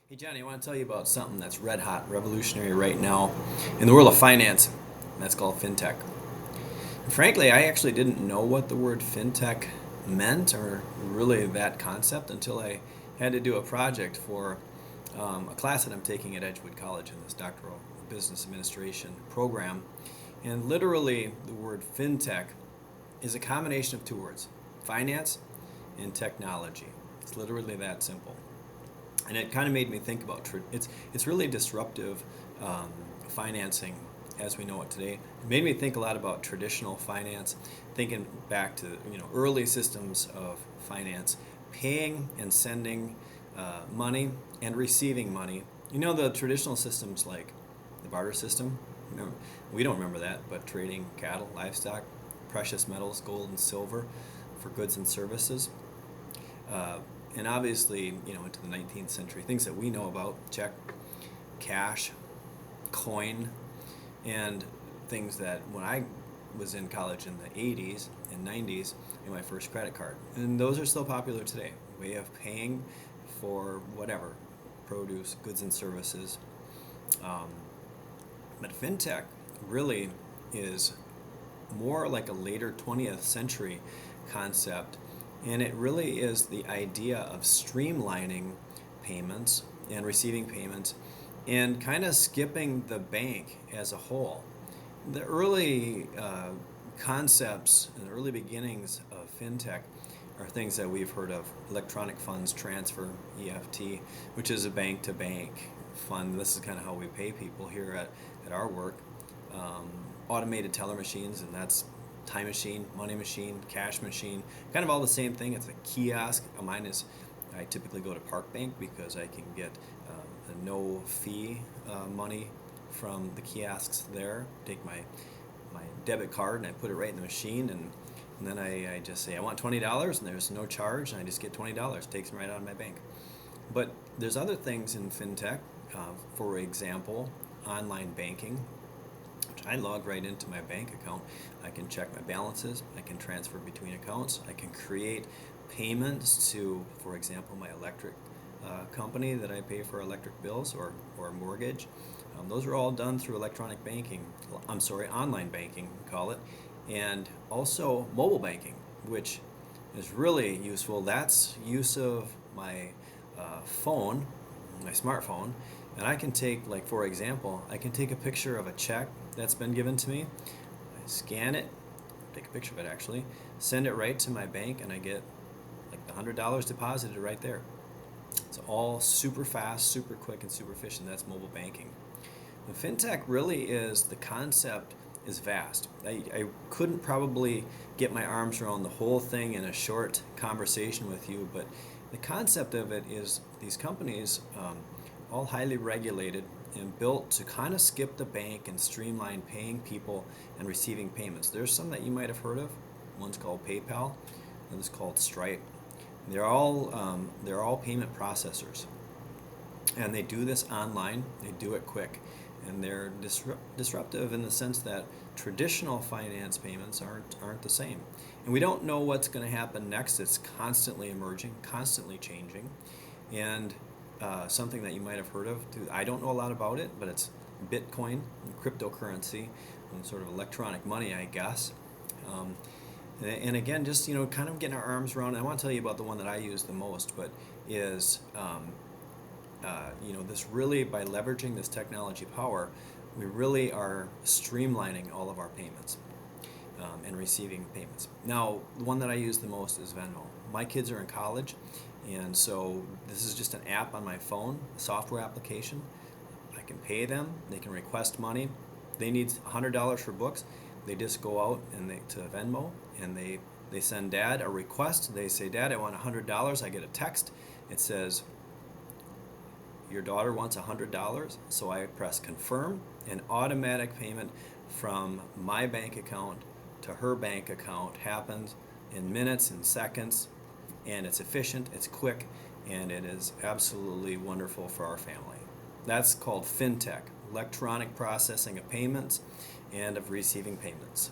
Hey Johnny, I want to tell you about something that's red hot, revolutionary right now in the world of finance. And that's called fintech. And frankly, I actually didn't know what the word fintech meant or really that concept until I had to do a project for a class that I'm taking at Edgewood College in this doctoral business administration program. And literally, the word fintech is a combination of two words: finance and technology. It's literally that simple. And it kind of made me think about it's really disruptive um, financing as we know it today. It made me think a lot about traditional finance, thinking back to early systems of finance, paying and sending money and receiving money. The traditional systems like the barter system. Remember, we don't remember that, but trading cattle, livestock, precious metals, gold and silver for goods and services. Uh, and obviously, into the 19th century, things that we know about: check, cash, coin, and things that when I was in college in the 80s and 90s, in my first credit card. And those are still popular today. Way of paying for whatever, produce, goods and services. Um, but fintech really is more like a later 20th century concept, and it really is the idea of streamlining payments and receiving payments and kind of skipping the bank as a whole. The early concepts and the early beginnings of fintech are things that we've heard of: electronic funds transfer, EFT, which is a bank to bank fund. This is kind of how we pay people here at our work. Um, Automated teller machines, and that's time machine, money machine, cash machine, kind of all the same thing. It's a kiosk. Mine is, I typically go to Park Bank because I can get a no fee money from the kiosks there. Take my debit card and I put it right in the machine, and then I just say I want $20, and there's no charge, and I just get $20. Takes me right out of my bank. But there's other things in fintech, for example, online banking, which I log right into my bank account. I can check my balances, I can transfer between accounts, I can create payments to, for example, my electric company that I pay for electric bills or mortgage. Those are all done through electronic banking. I'm sorry, online banking, we call it. And also mobile banking, which is really useful. That's use of my phone, my smartphone, and I can take, like for example, I can take a picture of a check that's been given to me. I scan it, take a picture of it actually, send it right to my bank, and I get like the $100 deposited right there. It's all super fast, super quick, and super efficient. That's mobile banking. The fintech really is, the concept is vast. I couldn't probably get my arms around the whole thing in a short conversation with you, but the concept of it is these companies, all highly regulated and built to kind of skip the bank and streamline paying people and receiving payments. There's some that you might have heard of. One's called PayPal, one's called Stripe. They're all payment processors, and they do this online. They do it quick, and they're disruptive in the sense that traditional finance payments aren't the same. And we don't know what's going to happen next. It's constantly emerging, constantly changing, and something that you might have heard of. I don't know a lot about it, but it's Bitcoin, cryptocurrency, and sort of electronic money, I guess. Um, and again, just kind of getting our arms around. I want to tell you about the one that I use the most, but is this really, by leveraging this technology power, we really are streamlining all of our payments and receiving payments. Now, the one that I use the most is Venmo. My kids are in college, and so this is just an app on my phone, a software application. I can pay them, they can request money. They need $100 for books. They just go out and to Venmo, and they send dad a request. They say, "Dad, I want $100." I get a text. It says, "Your daughter wants $100." So I press confirm, and automatic payment from my bank account to her bank account happens in minutes and seconds, and it's efficient, it's quick, and it is absolutely wonderful for our family. That's called fintech, electronic processing of payments and of receiving payments.